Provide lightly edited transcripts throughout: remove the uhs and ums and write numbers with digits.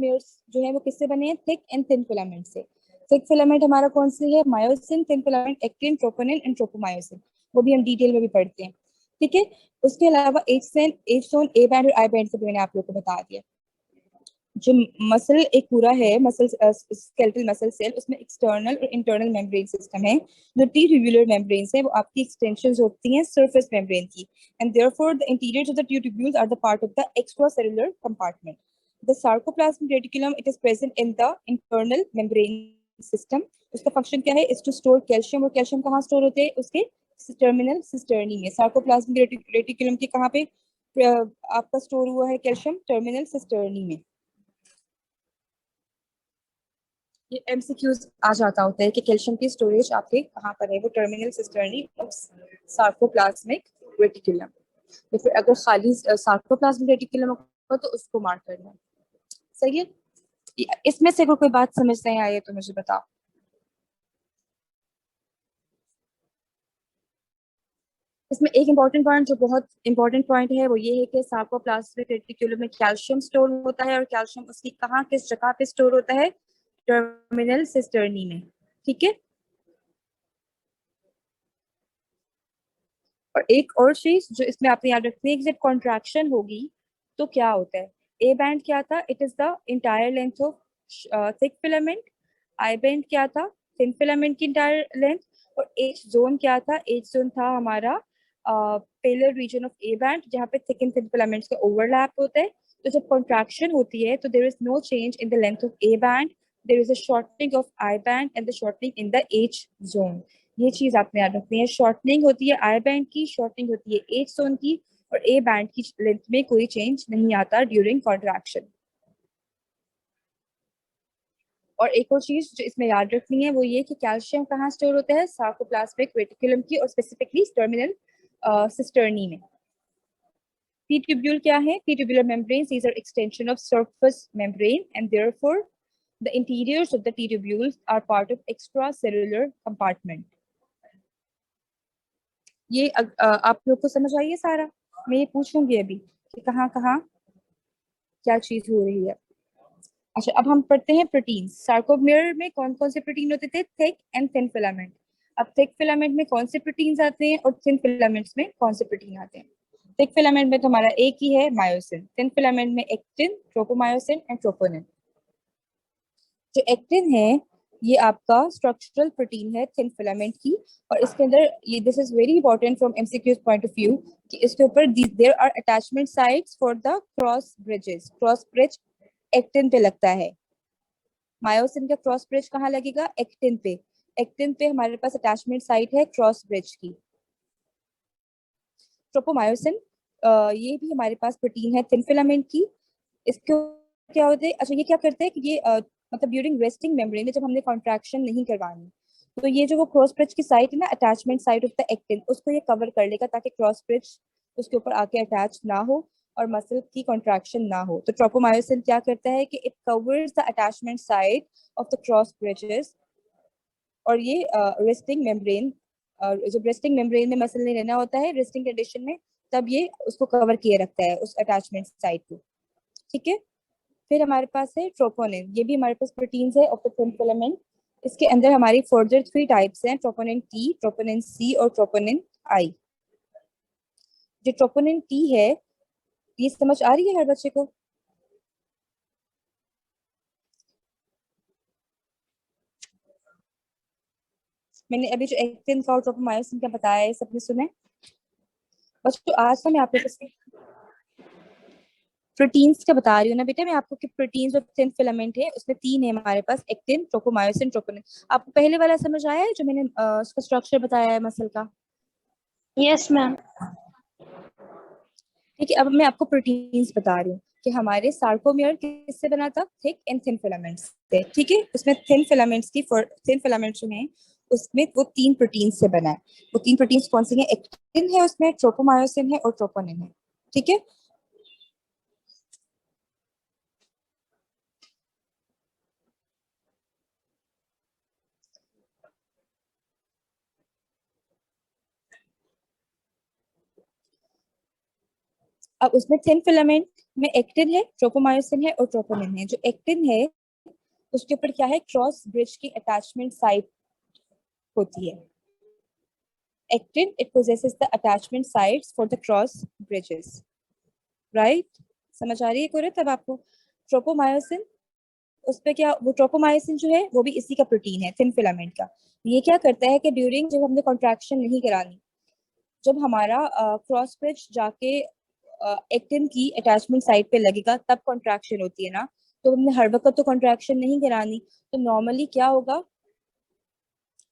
सार्कोमेयर्स जो है वो किससे बने हैं? थिक एंड थिन फिलामेंट से। थिक फिलामेंट हमारा कौन सी है? Myosin. Thin filament actin, troponin and tropomyosin. वो भी हम डिटेल में भी पढ़ते हैं, ठीक है। उसके अलावा H cell, H zone, A band और आई बैंड से भी मैंने आप लोगों को बता दिया। जो मसल एक पूरा है, मसल स्केलेटल मसल सेल, उसमें एक्सटर्नल और इंटरनल मेम्ब्रेन सिस्टम है। जो टी ट्यूब्यूलर मेम्ब्रेन्स है वो आपकी एक्सटेंशंस होती हैं सरफेस मेम्ब्रेन की, and therefore the interiors of the tubules are the part of the extracellular compartment. The sarcoplasmic reticulum, it is present in the internal membrane system. उसका function क्या है? Is to store calcium. और calcium कहाँ store होते हैं? उसके terminal cisternae में। Sarcoplasmic reticulum के कहाँ पे आपका स्टोर हुआ है कैल्शियम? टर्मिनल सिस्टर्नी में। ये एमसीक्यूज आ जाता होता है कि कैल्शियम की स्टोरेज आपके कहाँ पर है? वो terminal cisternae of sarcoplasmic reticulum. तो फिर अगर खाली सार्कोप्लाज्मिक रेटिकुलम हो तो उसको मार्क करना है। सही है। इसमें से अगर कोई बात समझ नहीं आई है तो मुझे बताओ। इसमें एक इंपॉर्टेंट पॉइंट, जो बहुत इंपॉर्टेंट पॉइंट है, वो ये है कि सार्कोप्लाज्मिक रेटिकुलम में कैल्शियम स्टोर होता है, और कैल्शियम उसकी कहाँ, किस जगह पे स्टोर होता है? टर्मिनल सिस्टर्नी में, ठीक है। और एक और चीज जो इसमें आपने याद रखनी है कि जब कॉन्ट्रैक्शन होगी तो क्या होता है? ए बैंड क्या था? It is the entire length of thick filament. I band क्या था? थिन फिलामेंट की इंटायर लेंथ। और एच जोन क्या था? एच जोन था हमारा paler region of A band, जहाँ पे थिक एंड थिन फिलामेंट्स का ओवरलैप होता है। तो जब कॉन्ट्रैक्शन होती है तो there is no change in the length of A band, there is a shortening of I band and the shortening in the H zone. ये चीज आपने याद रखनी है। शॉर्टनिंग होती है आई बैंड की, शॉर्टनिंग होती है एच जोन की, और ए बैंड की लेंथ में कोई चेंज नहीं आता ड्यूरिंग कॉन्ट्रैक्शन। और एक और चीज जो इसमें याद रखनी है वो ये कि कैल्शियम कहाँ स्टोर होता है? सार्कोप्लाज्मिक रेटिकुलम की, और स्पेसिफिकली टर्मिनल सिस्टर्नी में। T tubule क्या है? T tubular membranes, these are extension of surface membrane, and therefore the interiors of the T tubules are part of extracellular compartment. ये आप लोग को समझ आई है सारा? मैं ये पूछूंगी अभी कि कहाँ कहाँ क्या चीज हो रही है। अच्छा, अब हम पढ़ते हैं प्रोटीन। सार्कोमेयर में कौन कौन से प्रोटीन होते थे? Thick and thin filament. अब थिक फिलामेंट में कौन से प्रोटीन्स आते हैं, और थिन फिलामेंट्स में कौन से प्रोटीन आते हैं? थिक फिलामेंट में तो हमारा एक ही है, मायोसिन। थिन फिलामेंट में एक्टिन, ट्रोपोमायोसिन एंड ट्रोपोनिन। जो एक्टिन है ये आपका स्ट्रक्चरल प्रोटीन है थिन फिलामेंट की, और इसके अंदर ये, this is very important from MCQs point of view, कि इसके ऊपर there are attachment sites for the cross bridges. Cross bridge actin पे लगता है। मायोसिन का क्रॉस ब्रिज कहाँ लगेगा? एक्टिन पे। एक्टिन पे हमारे पास अटैचमेंट साइट है क्रॉस ब्रिज की। ट्रोपोमायोसिन ये भी हमारे पास प्रोटीन है थिन फिलामेंट की। इसको क्या होते हैं? अच्छा, ये क्या करते हैं कि ये मतलब ड्यूरिंग रेस्टिंग मेम्ब्रेन में जब हमने कॉन्ट्रैक्शन नहीं करवानी, तो ये जो वो क्रॉस ब्रिज की साइट है ना, attachment site of the actin, उसको ये कवर कर लेगा ताकि क्रॉस ब्रिज उसके ऊपर आके अटैच ना हो और मसल की कॉन्ट्रैक्शन ना हो। तो ट्रोपोमायोसिन क्या करता है कि it covers the attachment site of the cross bridges, और ये रेस्टिंग मेम्ब्रेन, जब रेस्टिंग मेम्ब्रेन में मसल नहीं रहना होता है रेस्टिंग कंडीशन में, तब ये उसको कवर किए रखता है उस अटैचमेंट साइट को, ठीक है। फिर हमारे पास है ट्रोपोनिन। ये भी हमारे पास प्रोटीन्स है ऑफ द थिन फिलामेंट। इसके अंदर हमारी फर्दर 3 टाइप्स हैं, ट्रोपोनिन टी, ट्रोपोनिन सी और ट्रोपोनिन आई। जो ट्रोपोनिन टी है, ये समझ आ रही है हर बच्चे को? मैंने अभी जो एक्टिन का और ट्रोपोमायोसिन का बताया है, सबने सुना है? बच्चों आज ना मैं आप लोगों को प्रोटीन्स का बता रही हूँ ना बेटा मैं आपको, कि प्रोटीन्स और थिन फिलामेंट है, उसमें 3 है हमारे पास, एक्टिन, ट्रोपोमायोसिन, ट्रोपोनिन। आपको पहले वाला समझ आया है जो मैंने उसका स्ट्रक्चर बताया है मसल का? Yes ma'am. ठीक है, अब मैं आपको प्रोटीन्स बता रही हूँ कि हमारे सार्कोमियर किससे बना था? थिक एंड थिन फिलामेंट्स से, ठीक है। उसमें थिन फिलामेंट्स की, थिन फिलामेंट्स जो हैं उसमें वो 3 प्रोटीन से बना है। वो 3 प्रोटीन्स कौन सी हैं? एक्टिन है उसमें, ट्रोपोमायोसिन है और ट्रोपोनिन है, ठीक है। अब उसमें थिन फिलामेंट में एक्टिन है, ट्रोपोमायोसिन है और ट्रोपोनिन है। जो एक्टिन है उसके ऊपर क्या है, क्रॉस ब्रिज की अटैचमेंट साइट होती है। Actin, it possesses the attachment sites for the cross bridges, right? समझ आ रही है कोरे तब आपको? ट्रोपोमायोसिन, उस पे क्या, वो ट्रोपोमायोसिन जो है वो भी इसी का प्रोटीन है, थिन फिलामेंट का। ये क्या करता है कि ड्यूरिंग जब हमने कॉन्ट्रैक्शन नहीं करानी, जब हमारा क्रॉस ब्रिज जाके एक्टिन की अटैचमेंट साइट पे लगेगा तब कॉन्ट्रैक्शन होती है ना, तो हमने हर वक्त तो कॉन्ट्रैक्शन नहीं करानी। तो नॉर्मली क्या होगा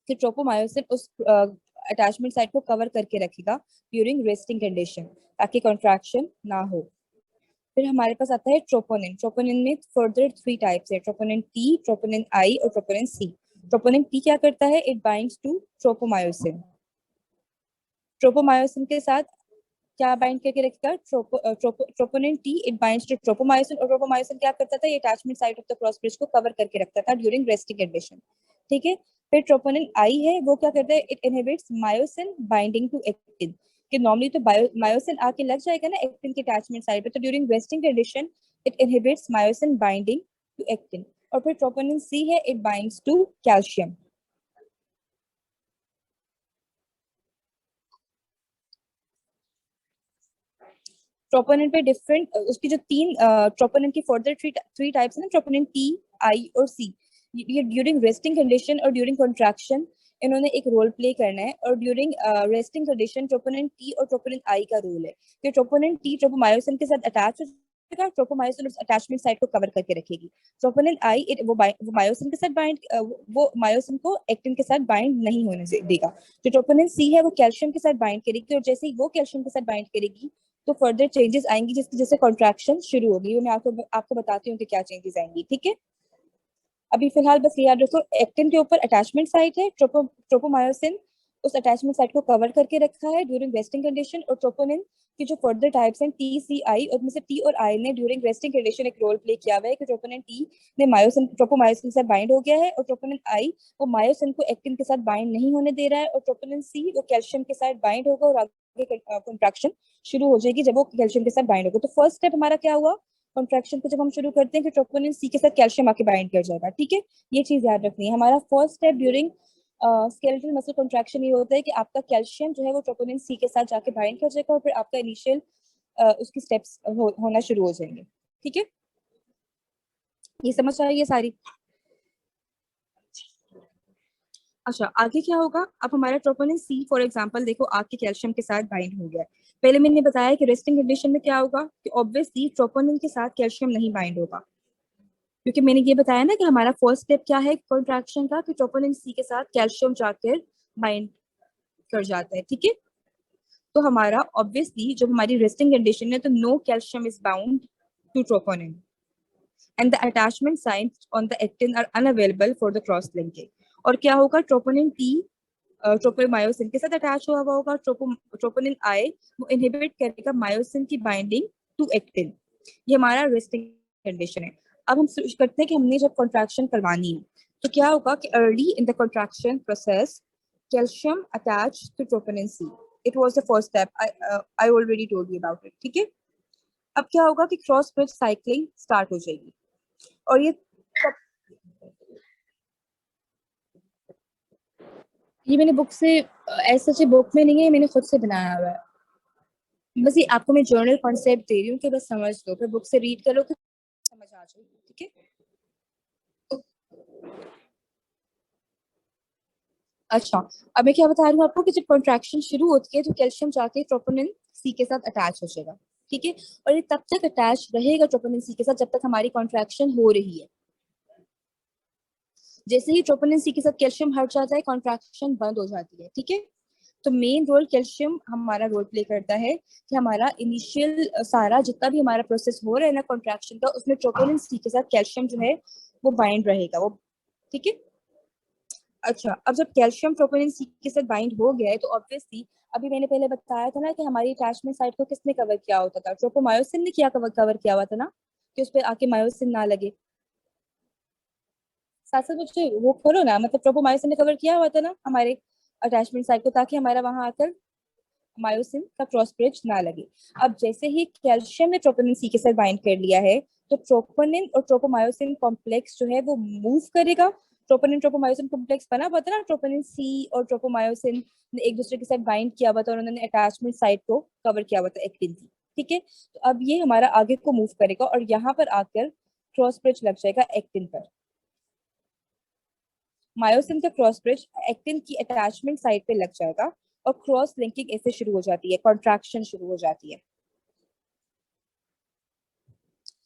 कि ट्रोपोमायोसिन उस अटैचमेंट साइट को कवर करके रखेगा ड्यूरिंग रेस्टिंग कंडीशन, ताकि कॉन्ट्रैक्शन ना हो। फिर हमारे पास आता है ट्रोपोनिन। ट्रोपोनिन में फर्दर 3 टाइप्स है, ट्रोपोनिन टी, ट्रोपोनिन आई और ट्रोपोनिन सी। ट्रोपोनिन टी क्या करता है, it binds to tropomyosin. Tropomyosin के साथ क्या बाइंड करके रखेगा, troponin T, it binds to tropomyosin. और ट्रोपोमायोसिन क्या करता था, ये attachment site of the cross bridge को कवर करके रखता था ड्यूरिंग रेस्टिंग कंडीशन, ठीक है। फिर ट्रोपोनिन आई है, वो क्या करता है, it inhibits myosin binding to actin. कि नॉर्मली तो मायोसिन आके लग जाएगा ना एक्टिन के अटैचमेंट साइट पे, तो during resting condition it inhibits myosin binding to actin. और फिर ट्रोपोनिन सी है, it binds to calcium. Troponin पे डिफरेंट, उसकी जो 3 ट्रोपोनिन की फर्दर थ्री टाइप्स है ना, ट्रोपोनिन टी, आई और सी। ये ड्यूरिंग रेस्टिंग कंडीशन और ड्यूरिंग कॉन्ट्रैक्शन इन्होंने एक रोल प्ले करना है। और during resting condition troponin T और ट्रोपोनिन आई का रोल है कि ट्रोपोनिन टी ट्रोपोमायोसिन के साथ अटैच हो जाएगा, ट्रोपोमायोसिन उस अटैचमेंट साइट को कवर करके रखेगी। ट्रोपोनिन आई वो मायोसिन के साथ बाइंड, वो मायोसिन को एक्टिन के साथ बाइंड नहीं होने देगा। जो ट्रोपोनिन सी है वो कैल्शियम के साथ बाइंड करेगी, और जैसे ही वो कैल्शियम के साथ बाइंड करेगी तो फर्दर चेंजेस आएंगी, जिसकी जैसे कॉन्ट्रैक्शन शुरू होगी। वो मैं आपको बताती हूँ कि क्या चेंजेस आएंगी, ठीक है। अभी फिलहाल बस ये याद रखो, एक्टिन के ऊपर अटैचमेंट साइट है, ट्रोपोमायोसिन उस अटैचमेंट साइट को कवर करके रखा है ड्यूरिंग रेस्टिंग कंडीशन। और ट्रोपोनिन की जो फर्दर टाइप्स हैं टी, सी, आई, और में से टी और आई ने ड्यूरिंग रेस्टिंग कंडीशन एक रोल प्ले किया हुआ है कि ट्रोपोनिन टी ने मायोसिन ट्रोपोमायोसिन के साथ बाइंड हो गया है, और ट्रोपोनिन आई वो मायोसिन को एक्टिन के साथ बाइंड नहीं होने दे रहा है, और ट्रोपोनिन सी वो कैल्शियम के साथ बाइंड होगा और आगे कॉन्ट्रैक्शन शुरू हो जाएगी जब वो कैल्शियम के साथ बाइंड होगा। तो फर्स्ट स्टेप हमारा क्या हुआ, कॉन्ट्रैक्शन को जब हम शुरू करते हैं कि ट्रोपोनिन सी के साथ कैल्शियम आके बाइंड कर जाएगा, ठीक है। ये चीज याद रखनी है। हमारा first step during skeletal muscle contraction ये होता है कि आपका कैल्शियम जो है वो ट्रोपोनिन सी के साथ जाके बाइंड कर जाएगा, और फिर आपका इनिशियल उसकी स्टेप्स होना शुरू हो जाएंगे, ठीक है। ये समझ आ रही है सारी? अच्छा, आगे क्या होगा, अब हमारा ट्रोपोनिन सी फॉर एग्जांपल देखो आके कैल्शियम के साथ बाइंड हो गया है। पहले मैंने बताया कि रेस्टिंग कंडीशन में क्या होगा कि ऑब्वियसली ट्रोपोनिन के साथ कैल्शियम नहीं बाइंड होगा, क्योंकि मैंने ये बताया ना कि हमारा फर्स्ट स्टेप क्या है कॉन्ट्रैक्शन का, कि ट्रोपोनिन सी के साथ कैल्शियम जाकर बाइंड कर जाता है, ठीक है। तो हमारा ऑब्वियसली जब हमारी रेस्टिंग कंडीशन है तो no calcium is bound to troponin and the attachment sites on the actin are unavailable for the cross linking. और क्या होगा, ट्रोपोनिन टी ट्रोपोमायोसिन के साथ अटैच हुआ हुआ होगा, ट्रोपोनिन आई वो इनहिबिट करेगा मायोसिन की बाइंडिंग टू एक्टिन। ये हमारा रेस्टिंग कंडीशन है। अब हम स्विच करते हैं कि हमने जब कॉन्ट्रैक्शन करवानी है तो क्या होगा कि early in the contraction process calcium attach to troponin C, it was the first step, I already told you about it, ठीक है। अब क्या होगा कि क्रॉस ब्रिज साइक्लिंग स्टार्ट हो जाएगी, और ये मैंने बुक से ऐसा सच बुक में नहीं है, मैंने खुद से बनाया हुआ है। बस ये आपको मैं जर्नल कॉन्सेप्ट दे रही हूँ कि बस समझ लो, फिर बुक से रीड करो तो समझ आ जाएगी, ठीक है। अच्छा, अब मैं क्या बता रही हूँ आपको कि जब कॉन्ट्रैक्शन शुरू होती है तो कैल्शियम जाके ट्रोपोनिन सी के साथ अटैच हो जाएगा, ठीक है। और ये तब तक अटैच रहेगा ट्रोपोनिन सी के साथ जब तक हमारी कॉन्ट्रैक्शन हो रही है। जैसे ही ट्रोपोनिन सी के साथ कैल्शियम हट जाता है कॉन्ट्रैक्शन बंद हो जाती है, ठीक है। तो मेन रोल कैल्शियम हमारा रोल प्ले करता है कि हमारा इनिशियल सारा जितना भी हमारा प्रोसेस हो रहा है ना कॉन्ट्रैक्शन का, उसमें ट्रोपोनिन सी के साथ कैल्शियम जो है वो बाइंड रहेगा वो, ठीक है। अच्छा, अब जब कैल्शियम ट्रोपोनिन सी के साथ बाइंड हो गया है तो ऑब्वियसली अभी मैंने पहले बताया था ना कि हमारी अटैचमेंट साइट को किसने कवर किया होता था, ट्रोपोमायोसिन ने क्या कवर किया हुआ था ना, कि उस पर आके मायोसिन ना लगे। साथ साथ मुझे वो करो ना, मतलब ट्रोपोमायोसिन ने कवर किया हुआ था ना हमारे अटैचमेंट साइट को, ताकि हमारा वहां आकर मायोसिन का क्रॉस ब्रिज ना लगे। अब जैसे ही कैल्शियम ने ट्रोपोनिन सी के साथ बाइंड कर लिया है, तो ट्रोपोनिन और ट्रोपोमायोसिन कॉम्प्लेक्स जो है वो मूव करेगा। ट्रोपोनिन ट्रोपोमायोसिन कॉम्प्लेक्स बना हुआ था ना, ट्रोपोनिन सी और ट्रोपोमायोसिन ने एक दूसरे के साथ बाइंड किया हुआ था और उन्होंने अटैचमेंट साइट को कवर किया हुआ था एक्टिन की। ठीक है, तो अब ये हमारा आगे को मूव करेगा और यहाँ पर आकर क्रॉस ब्रिज लग जाएगा एक्टिन पर। मायोसिन का क्रॉस ब्रिज एक्टिन की अटैचमेंट साइट पे लग जाएगा और क्रॉस लिंकिंग ऐसे शुरू हो जाती है, कॉन्ट्रैक्शन शुरू हो जाती है।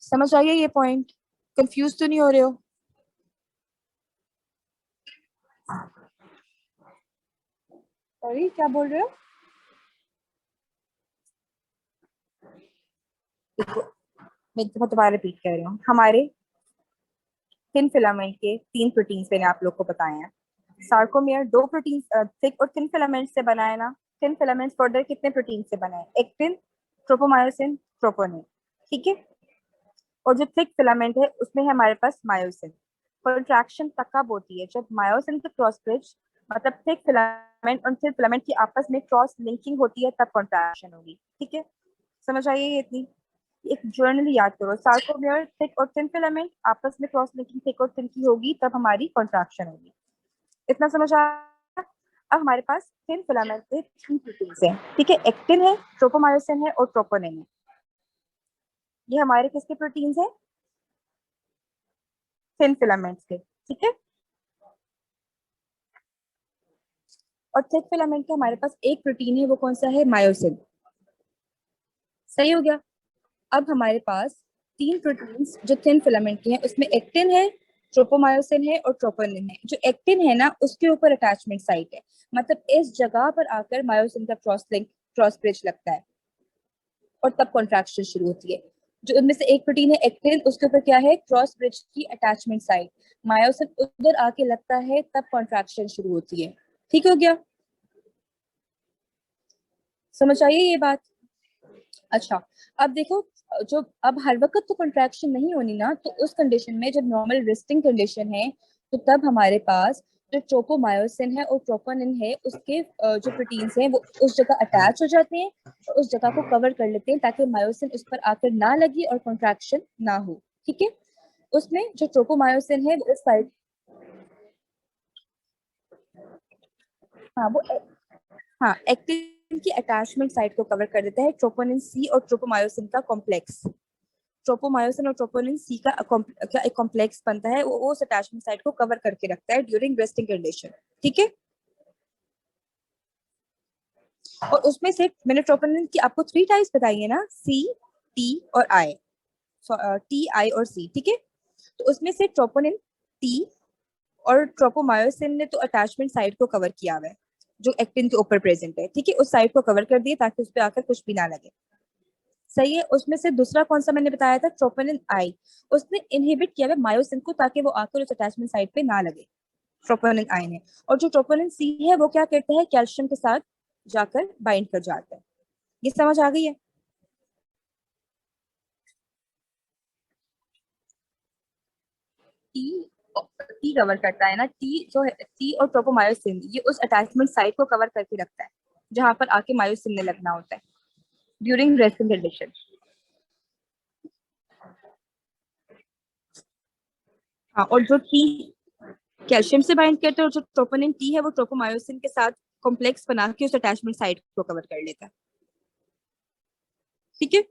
समझ आइए ये पॉइंट? कंफ्यूज तो नहीं हो रहे हो? सॉरी, क्या बोल रहे हो? देखो, मैं दोबारा रिपीट कर रही हूँ। हमारे थिन फिलामेंट के 3 प्रोटीन्स मैंने आप लोग को बताए हैं। सार्कोमियर 2 प्रोटीन थिक और थिन फिलामेंट से बना है ना। थिन फिलामेंट फर्दर कितने प्रोटीन से बना है? Actin, tropomyosin, troponin. ठीक है, और जो थिक फिलामेंट है उसमें है हमारे पास मायोसिन। कंट्रैक्शन तब कब होती है? जब मायोसिन के क्रॉस ब्रिज, मतलब थिक फिलामेंट और थिन फिलामेंट की आपस में क्रॉस लिंकिंग होती है, तब कंट्रैक्शन होगी। ठीक है, समझ आइए ये इतनी? एक जर्नली याद करो, सार्कोमियर थिक और थिन फिलामेंट आपस में क्रॉस लिंकिंग थिक और थिन की होगी, तब हमारी कंट्रैक्शन होगी। इतना समझ आया? अब हमारे पास थिन फिलामेंट के 3 प्रोटीन्स हैं। ठीक है, एक्टिन है, ट्रोपोमायोसिन है और ट्रोपोनिन है। ये हमारे किसके प्रोटीन्स हैं? थिन फिलामेंट्स के। ठीक है, और थिक फिलामेंट का हमारे पास एक प्रोटीन है, वो कौन सा है? मायोसिन। सही हो गया। अब हमारे पास 3 प्रोटीन्स जो थिन फिलामेंट के हैं, उसमें एक्टिन है, ट्रोपोमायोसिन है और ट्रोपोनिन है। जो एक्टिन है ना, उसके ऊपर अटैचमेंट साइट है, मतलब इस जगह पर आकर मायोसिन का क्रॉस ब्रिज लगता है और तब कॉन्ट्रैक्शन शुरू होती है। जो उनमें से एक प्रोटीन है एक्टिन, उसके ऊपर क्या है? क्रॉस ब्रिज की अटैचमेंट साइट। मायोसिन उधर आके लगता है, तब कॉन्ट्रैक्शन शुरू होती है। ठीक हो गया? समझ आइए ये बात? अच्छा, अब देखो, जो अब हर वक्त तो कंट्रैक्शन नहीं होनी ना, तो उस कंडीशन में जब नॉर्मल रेस्टिंग कंडीशन है, तो तब हमारे पास जो ट्रोपोमायोसिन है और ट्रोपोनिन है, उसके जो प्रोटीन्स हैं वो उस जगह अटैच हो जाते हैं और उस जगह को कवर कर लेते हैं, ताकि मायोसिन उस पर आकर ना लगे और कंट्रैक्शन ना हो। ठीक है, उसमें जो ट्रोपोमायोसिन है वो उस साइड, हाँ वो, हाँ, एक्टिन की अटैचमेंट साइट को कवर कर देता है ट्रोपोनिन सी और ट्रोपोमायोसिन का कॉम्प्लेक्स। ट्रोपोमायोसिन और ट्रोपोनिन सी का एक कॉम्प्लेक्स बनता है, वो उस अटैचमेंट साइट को कवर करके रखता है ड्यूरिंग रेस्टिंग कंडीशन। ठीक है, और उसमें से मैंने ट्रोपोनिन की आपको 3 टाइप्स बताई है ना, सी, टी और आई। टी, आई और सी। ठीक है, तो उसमें से ट्रोपोनिन, टी और ट्रोपोमायोसिन ने तो अटैचमेंट साइट को कवर किया हुआ है, जो एक्टिन के ऊपर प्रेजेंट है। ठीक है, उस साइट को कवर कर दिए ताकि उस पर आकर कुछ भी ना लगे। सही है। उसमें से दूसरा कौन सा मैंने बताया था? ट्रोपोनिन आई। उसने इनहिबिट किया है मायोसिन को, ताकि वो आकर उस अटैचमेंट साइट पे ना लगे, ट्रोपोनिन आई ने। और जो ट्रोपोनिन सी है वो क्या करता है? कैल्शियम के साथ जाकर बाइंड कर जाता है। ये समझ आ गई है? टी, टी कवर करता है ना, टी जो है, टी और ट्रोपोमायोसिन ये उस अटैचमेंट साइट को कवर करके रखता है जहां पर आके मायोसिन ने लगना होता है ड्यूरिंग रेस्टिंग कंडीशन। हाँ, और जो टी कैल्शियम से बाइंड करता है और जो ट्रोपोनिन टी है वो ट्रोपोमायोसिन के साथ कॉम्प्लेक्स बना के उस अटैचमेंट साइट को कवर कर लेता है। ठीक है,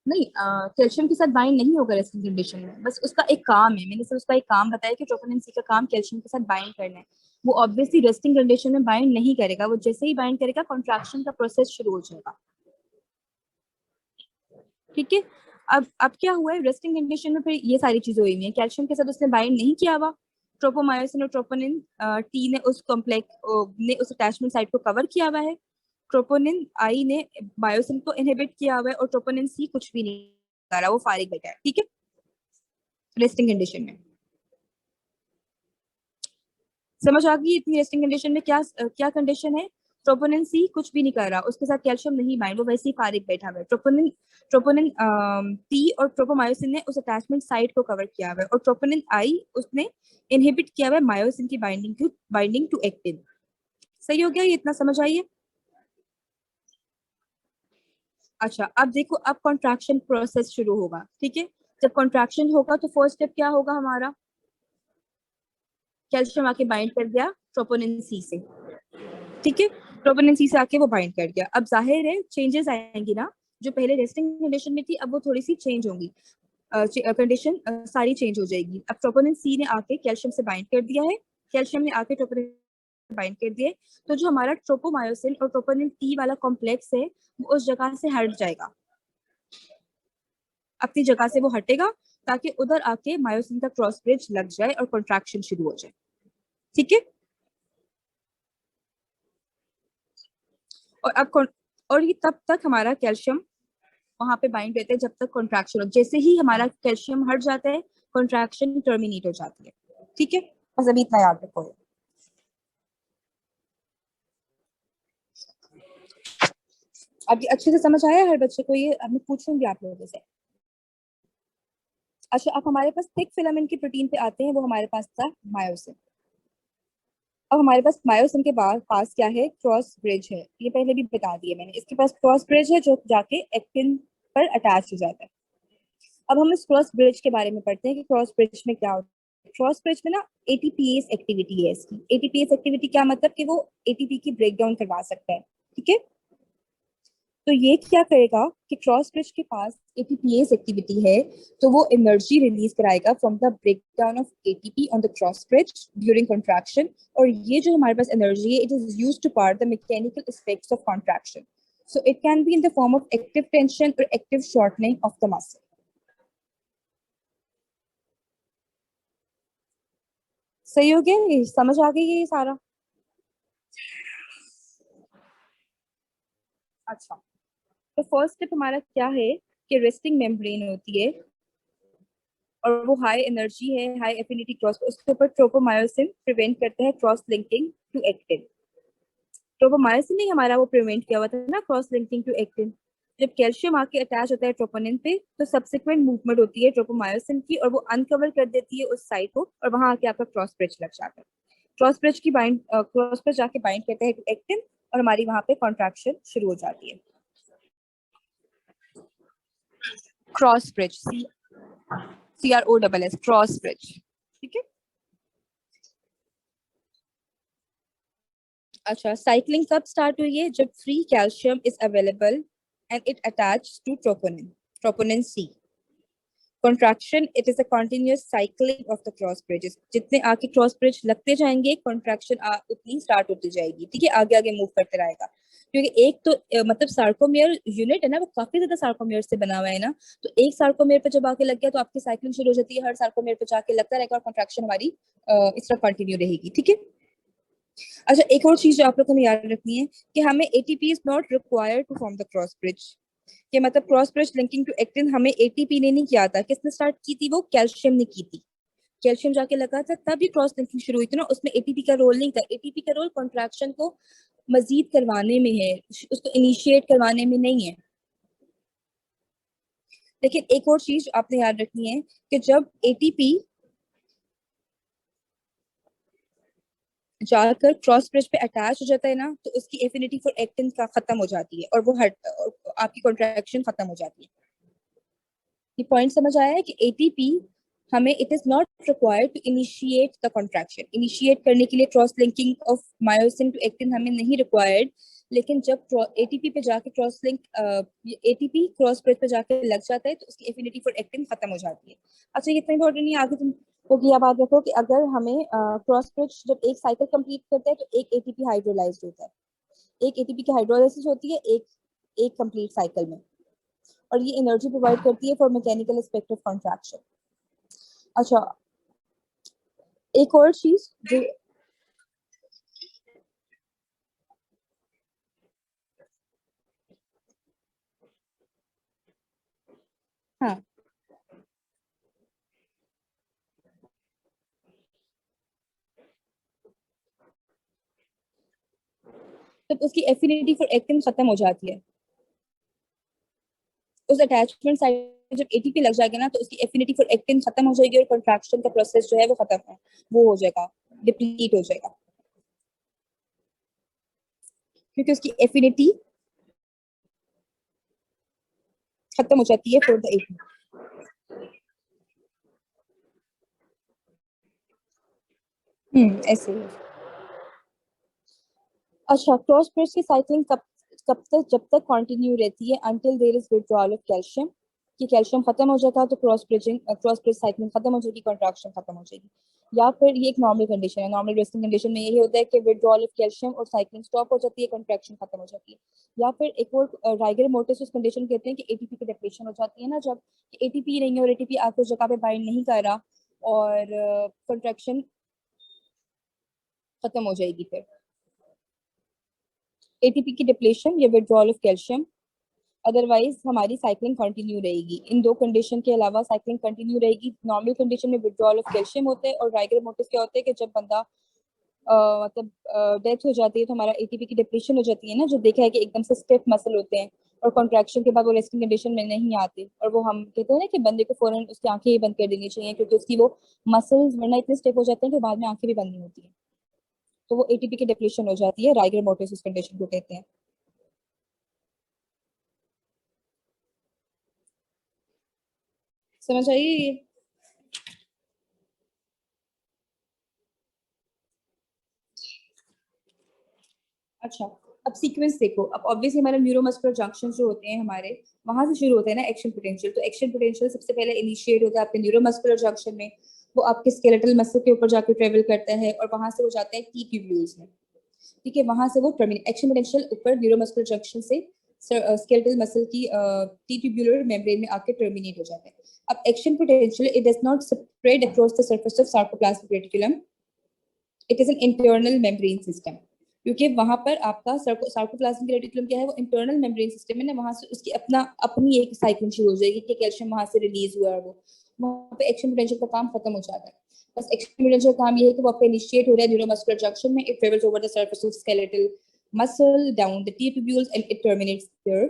नहीं, कैल्शियम के साथ बाइंड नहीं होगा रेस्टिंग कंडीशन में, बस उसका एक काम है, मैंने सिर्फ उसका एक काम बताया कि ट्रोपोनिन सी का काम कैल्शियम के साथ बाइंड करना है। वो ऑब्वियसली रेस्टिंग कंडीशन में बाइंड नहीं करेगा, वो जैसे ही बाइंड करेगा कॉन्ट्रैक्शन का प्रोसेस शुरू हो जाएगा। ठीक है, अब क्या हुआ है रेस्टिंग कंडीशन में? फिर ये सारी चीजें हुई हैं, कैल्शियम के साथ उसने बाइंड नहीं किया हुआ, ट्रोपोमायोसिन और ट्रोपोनिन टी ने उस कॉम्प्लेक्स ने उस अटैचमेंट साइट को कवर किया हुआ है, ट्रोपोनिन आई ने मायोसिन को इनहिबिट किया हुआ है और ट्रोपोनिन सी कुछ भी नहीं कर रहा, वो फारिग बैठा है। ठीक है, रेस्टिंग कंडीशन में। समझ आ गई इतनी? रेस्टिंग कंडीशन में क्या क्या कंडीशन है? ट्रोपोनिन सी कुछ भी नहीं कर रहा, उसके साथ कैल्शियम नहीं बाइंड, वो वैसे ही फारिग बैठा हुआ है। ट्रोपोनिन ट्रोपोनिन टी और ट्रोपोमायोसिन ने उस अटैचमेंट साइट को कवर किया हुआ है, और ट्रोपोनिन आई उसने इनहिबिट किया हुआ है मायोसिन की बाइंडिंग टू एक्टिन। सही हो गया, ये इतना समझ आइए। अच्छा, अब देखो, अब कॉन्ट्रैक्शन प्रोसेस शुरू होगा, ठीक है। जब कॉन्ट्रैक्शन होगा तो फर्स्ट स्टेप क्या होगा हमारा, कैल्शियम आके बाइंड कर गया ट्रोपोनिन सी से, ठीक है। ट्रोपोनिन सी से आके वो बाइंड कर गया। अब जाहिर है चेंजेस आएंगी ना, जो पहले रेस्टिंग कंडीशन में थी अब वो थोड़ी सी चेंज होंगी, कंडीशन सारी चेंज हो जाएगी। अब ट्रोपोनिन सी ने आके कैल्शियम से बाइंड कर दिया है, कैल्शियम ने आके ट्रोपोनिन बाइंड कर दिया है, तो जो हमारा ट्रोपोमायोसिन और ट्रोपोनिन टी वाला कॉम्प्लेक्स है वो उस जगह से हट जाएगा, अपनी जगह से वो हटेगा, ताकि उधर आके मायोसिन का क्रॉस ब्रिज लग जाए और कॉन्ट्रैक्शन शुरू हो जाए, ठीक है। और और ये तब तक हमारा कैल्शियम वहां पे बाइंड रहता है जब तक कॉन्ट्रैक्शन हो। जैसे ही हमारा कैल्शियम हट जाता है, कॉन्ट्रैक्शन टर्मिनेट हो जाती है, ठीक है। बस अभी इतना याद रखो। अब ये अच्छे से समझ आया हर बच्चे को, ये अब मैं पूछूंगी आप लोगों से। अच्छा, अब हमारे पास थिक फिलामेंट की प्रोटीन पे आते हैं, वो हमारे पास था मायोसिन। अब हमारे पास मायोसिन के बाद पास क्या है, क्रॉस ब्रिज है, ये पहले भी बता दिया मैंने। इसके पास क्रॉस ब्रिज है जो जाके एक्टिन पर अटैच हो जाता है। अब हम इस क्रॉस ब्रिज के बारे में पढ़ते हैं कि क्रॉस ब्रिज में क्या होता है। क्रॉस ब्रिज में ना एटीपीएस एक्टिविटी है इसकी। एटीपीएस एक्टिविटी क्या मतलब, कि वो एटीपी की ब्रेकडाउन करवा सकता है, ठीक है। तो ये क्या करेगा कि क्रॉस ब्रिज के पास एटीपीएस एक्टिविटी है, तो वो एनर्जी रिलीज कराएगा from the breakdown of ATP on the cross bridge during contraction. और ये जो हमारे पास एनर्जी है, it is used to power the mechanical effects of contraction. So it can be in the form of active tension और active shortening of the muscle. सही हो गया, ये समझ आ गई है ये सारा। अच्छा, तो फर्स्ट स्टेप हमारा क्या है, कि रेस्टिंग मेम्ब्रेन होती है और वो हाई एनर्जी है, हाई एफिनिटी क्रॉस, उसके ऊपर ट्रोपोमायोसिन प्रिवेंट करता है cross linking to actin. Tropomyosin ने हमारा वो प्रिवेंट किया हुआ था ना क्रॉस लिंकिंग टू एक्टिन। जब कैल्शियम आके अटैच होता है ट्रोपोनिन पे, तो सब्सिक्वेंट मूवमेंट होती है ट्रोपोमायोसिन की, और वो अनकवर कर देती है उस साइट को, और वहां आके आपका क्रॉस ब्रिज लग जाता है। क्रॉस ब्रिज जाके बाइंड करते हैं टू एक्टिन, और हमारी वहां पे कॉन्ट्रैक्शन शुरू हो जाती है। Cross bridge, CROSS, cross bridge, ठीक है। अच्छा, साइक्लिंग कब स्टार्ट हुई है, जब free calcium is available and it attach to troponin, troponin C. Contraction, it is a continuous cycling of the cross bridges. जितने आगे क्रॉस ब्रिज लगते जाएंगे, कॉन्ट्रैक्शन उतनी स्टार्ट होती जाएगी, ठीक है, आगे आगे मूव करते रहेगा। क्योंकि एक तो मतलब सार्कोमेयर यूनिट है ना, वो काफी ज्यादा सार्कोमेयर से बना हुआ है ना। तो एक सार्कोमेयर पे जब आके लग गया, तो आपकी साइक्लिंग शुरू हो जाती है, हर सार्कोमेयर पे जाके लगता रहेगा, और कॉन्ट्रैक्शन हमारी इस तरह कंटिन्यू रहेगी, ठीक है। अच्छा, एक और चीज जो आप लोगों को याद रखनी है, कि हमें ATP is not required to form the cross bridge. कि मतलब cross bridge linking to actin हमें एटीपी ने नहीं किया था, किसने स्टार्ट की थी, वो कैल्शियम ने की थी। कैल्शियम जाके लगा था, तब ये क्रॉस लिंकिंग शुरू हुई थी ना, उसमें एटीपी का रोल नहीं था। एटीपी का रोल कॉन्ट्रैक्शन को मजीद करवाने में है, उसको इनिशिएट करवाने में नहीं है। लेकिन एक और चीज आपने याद रखनी है, कि जब एटीपी जाकर क्रॉस ब्रिज पे अटैच हो जाता है ना, तो उसकी एफिनिटी फॉर एक्टिन का खत्म हो जाती है, और वो हट आपकी कॉन्ट्रैक्शन खत्म हो जाती है। ये पॉइंट समझ आया है कि एटीपी हमें, it is not required to initiate the contraction. Initiate करने के लिए cross linking of myosin to actin हमें नहीं रिक्वायर्ड। लेकिन जब एटीपी पे जाके cross link ATP cross bridge पे जाके लग जाता है, तो उसकी एफिनिटी फॉर एक्टिन खत्म हो जाती है। अच्छा, ये इतना इंपॉर्टेंट नहीं है, आगे तुम को यह बात रखो कि अगर हमें क्रॉस ब्रिज जब एक साइकिल कंप्लीट करता है, तो एक एटीपी हाइड्रोलाइज्ड होता है। एक एटीपी की हाइड्रोलाइसिस होती है एक एक कंप्लीट साइकिल में, और ये एनर्जी प्रोवाइड करती है for mechanical aspect of contraction. अच्छा, एक और चीज जो, हाँ, तो उसकी एफिनिटी फॉर एक्टिन खत्म हो जाती है। उस अटैचमेंट साइट जब एटीपी लग जाएगा ना, तो उसकी एफिनिटी फॉर एक्टिन खत्म हो जाएगी और कंट्रैक्शन का प्रोसेस जो है वो खत्म है, वो हो जाएगा, डिप्लीट हो जाएगा, क्योंकि उसकी एफिनिटी खत्म हो जाती है फॉर द एटीपी। ऐसे ही। अच्छा, क्रॉस ब्रिज की साइक्लिंग कब कब तक जब तक कंटिन्यू रहती है, until there is withdrawal of calcium, कि कैल्शियम खत्म हो जाएगा तो क्रॉस ब्रिज साइक्लिंग खत्म हो जाएगी, कंट्रैक्शन खत्म हो जाएगी। या फिर ये एक नॉर्मल कंडीशन है, नॉर्मल रेस्टिंग कंडीशन में यही होता है कि विथड्रॉल ऑफ कैल्शियम और साइक्लिंग स्टॉप हो जाती है, कंट्रैक्शन खत्म हो जाती है। या फिर एक और राइगर मोर्टिस उस कंडीशन कहते हैं कि एटीपी की डिप्लीशन हो जाती है ना, जब एटीपी नहीं है और एटीपी आपको जगह पे बाइंड नहीं कर रहा और कंट्रैक्शन खत्म हो जाएगी। फिर एटीपी की डिप्लेशन या विड्रॉल ऑफ कैल्शियम, अदरवाइज हमारी साइक्लिंग कंटिन्यू रहेगी। इन दो कंडीशन के अलावा साइक्लिंग कंटिन्यू रहेगी। नॉर्मल कंडीशन में विड्रॉल ऑफ कैल्शियम होता है, और राइगर मोटिस क्या होता है कि जब बंदा मतलब डेथ हो जाती है तो हमारा एटीपी की डिप्लेशन हो जाती है ना, जो देखा है कि एकदम से स्टिफ मसल होते हैं और कॉन्ट्रैक्शन के बाद वो रेस्टिंग कंडीशन में नहीं आते, और वो हम कहते हैं ना कि बंदे को फौरन उसकी आंखें ही बंद कर देनी चाहिए, क्योंकि उसकी वो मसल्स वरना इतने स्टिफ हो जाते हैं कि बाद में आंखें भी बंद नहीं होती है। तो वो एटीपी की डिप्लेशन हो जाती है, राइगर मोटिस उस कंडीशन को कहते हैं। समझ आई ये? अच्छा, अब सीक्वेंस देखो। अब ऑब्वियसली हमारे न्यूरोमस्कुलर जंक्शन जो होते हैं हमारे, वहां से शुरू होते हैं ना एक्शन पोटेंशियल। तो एक्शन पोटेंशियल सबसे पहले इनिशिएट होता है आपके न्यूरोमस्कुलर जंक्शन में, वो आपके स्केलेटल मसल के ऊपर जाकर ट्रेवल करता है और वहां से वो जाता है टी ट्यूब्यूल्स में। ठीक है, वहां से वो टर्मिनेट, एक्शन पोटेंशियल ऊपर न्यूरोमस्कुलर जंक्शन से स्केलेटल मसल की टी ट्यूब्यूलर मेम्ब्रेन में आके टर्मिनेट हो जाता है। अब action potential it does not spread across the surface of sarcoplasmic reticulum, it is an internal membrane system. क्योंकि वहां पर आपका सार्कोप्लाज्मिक रेटिकुलम क्या है, वो इंटरनल मेम्ब्रेन सिस्टम है ना, वहां से उसकी अपनी एक साइकिल शुरू हो जाएगी कि कैल्शियम वहां से रिलीज हुआ है, वो वहां पे एक्शन पोटेंशियल का काम खत्म हो जाता है। बस एक्शन पोटेंशियल का काम ये है कि वो आपका इनिशिएट हो रहा है न्यूरोमस्कुलर जंक्शन में, it travels over the surface of skeletal muscle down the T tubules and it terminates there.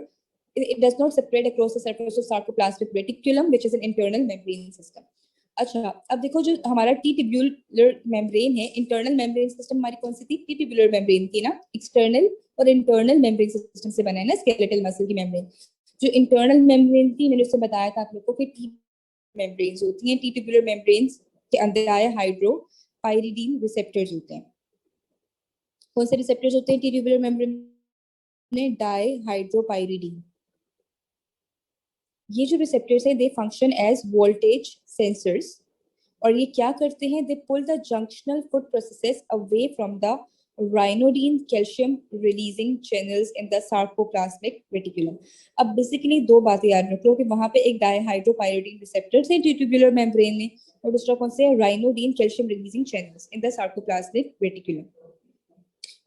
It does not spread across the surface of sarcoplasmic reticulum, which is an internal membrane system. अच्छा, अब देखो जो हमारा T tubular membrane है, internal membrane system हमारी कौन सी थी, T tubular membrane थी ना। एक्सटर्नल और इंटरनल मेम्ब्रेन सिस्टम से बना है ना स्केलेटल मसल की मेम्ब्रेन। जो इंटरनल मेम्ब्रेन थी, मैंने उससे बताया था आप लोगों को कि टी मेम्ब्रेन्स होती हैं, टी ट्यूब्यूलर मेम्ब्रेन्स के अंदर आए हाइड्रो पाइरिडीन रिसेप्टर्स होते हैं। कौन से रिसेप्टर्स होते हैं टी ट्यूब्यूलर मेम्ब्रेन में, डाई हाइड्रोपाइरिडीन। ये जो रिसेप्टर्स हैं they function as voltage sensors, और ये क्या करते हैं, they pull the junctional foot processes away from the ryanodine calcium releasing channels in the sarcoplasmic reticulum. अब बेसिकली दो बातें याद रख लो कि वहां पे एक डायहाइड्रोपाइरिडीन रिसेप्टर्स है ट्यूब्यूलर मेम्ब्रेन में, और दूसरा कौन से है, ryanodine calcium releasing channels in the sarcoplasmic reticulum.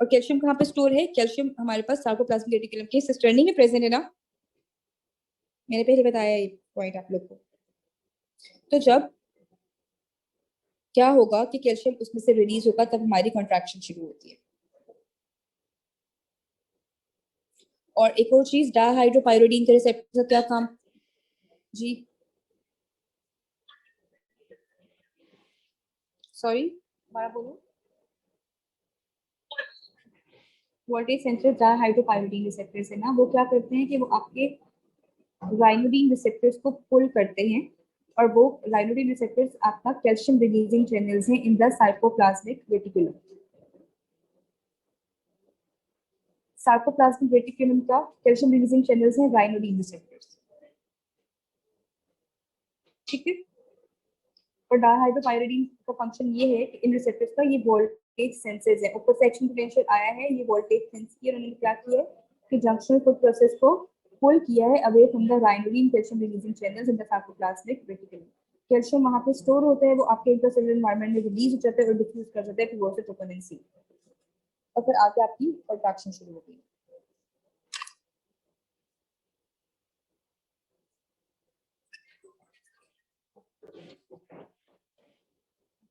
और कैल्शियम कहाँ पे स्टोर है, कैल्शियम हमारे पास सार्कोप्लाज्मिक रेटिकुलम के सिस्टर्नी में प्रेजेंट है ना, मैंने पहले बताया ये पॉइंट आप लोग को। तो जब क्या होगा कि कैल्शियम उसमें से रिलीज होगा, तब हमारी कॉन्ट्रैक्शन शुरू होती है। और एक और चीज, डायहाइड्रोपाइरिडीन के रिसेप्टर का क्या काम जी, सॉरी दोबारा बोलो। वोल्टेज सेंसर डायहाइड्रोपाइरिडीन रिसेप्टर्स है ना, वो क्या करते हैं कि वो आपके राइनोडिन रिसेप्टर्स को पुल करते हैं, और वो राइनोडिन रिसेप्टर्स आपका कैल्शियम रिलीजिंग चैनल्स हैं इन the sarcoplasmic reticulum. Sarcoplasmic reticulum का कैल्शियम रिलीजिंग चैनल्स हैं राइनोडिन रिसेप्टर्स। ठीक है, और डायहाइड्रोपाइरिडीन का फंक्शन ये है कि इन रिसेप्टर्स का ये वोल्टेज सेंसर्स है। ऊपर से एक्शन पोटेंशियल आया है, ये वोल्टेज सेंस किया, उन्होंने क्या किया है कि जंक्शनल फुट प्रोसेस को पुल किया है away from the ryanodine calcium releasing channels in the sarcoplasmic reticulum. Calcium वहां पे स्टोर होता है, वो आपके इंट्रासेलुलर एनवायरनमेंट में रिलीज हो जाता है और डिफ्यूज कर जाता है टुवर्ड्स द ट्रोपोनिन सी, और फिर आगे आपकी कंट्रैक्शन शुरू होगी।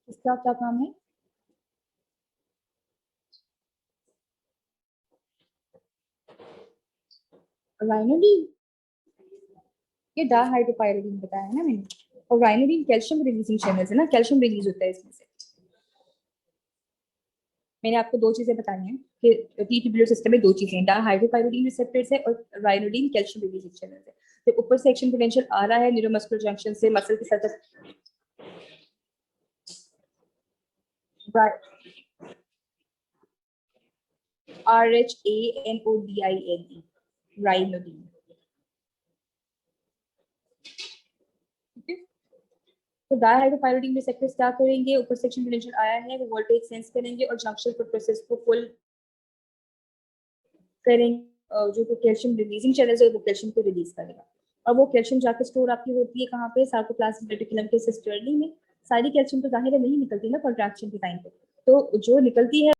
इसका क्या काम है, राइनोडिन, ये डाहाइड्रोपायरिडीन बताया है ना मैंने, और राइनोडिन कैल्शियम रिलीजिंग चैनल्स है ना, कैल्शियम रिलीज होता है इसमें से। मैंने आपको दो चीजें बताई हैं कि टी ट्यूबुलर सिस्टम में दो चीजें हैं, डाहाइड्रोपायरिडीन रिसेप्टर्स है और राइनोडिन कैल्शियम रिलीजिंग चैनल्स है। तो ऊपर से एक्शन पोटेंशियल आ रहा है न्यूरोमस्कुलर जंक्शन से मसल के साथ RHANODINE, राइनोडिन। तो डायहाइड्रोपायरिडीन रिसेप्टर्स क्या करेंगे, ऊपर सेक्शन पोटेंशियल आया है वो वोल्टेज सेंस करेंगे और जंक्शन प्रोसेस को फुल करेंगे। जो कैल्शियम रिलीजिंग चैनल है वो कैल्शियम को रिलीज करेगा और वो कैल्शियम जाके स्टोर आपकी होती है कहाँ पे, सार्कोप्लाज्मिक रेटिकुलम के सिस्टर्नी में। सारी कैल्शियम तो जाहिर है नहीं निकलती ना कॉन्ट्रैक्शन के टाइम पे, तो जो निकलती है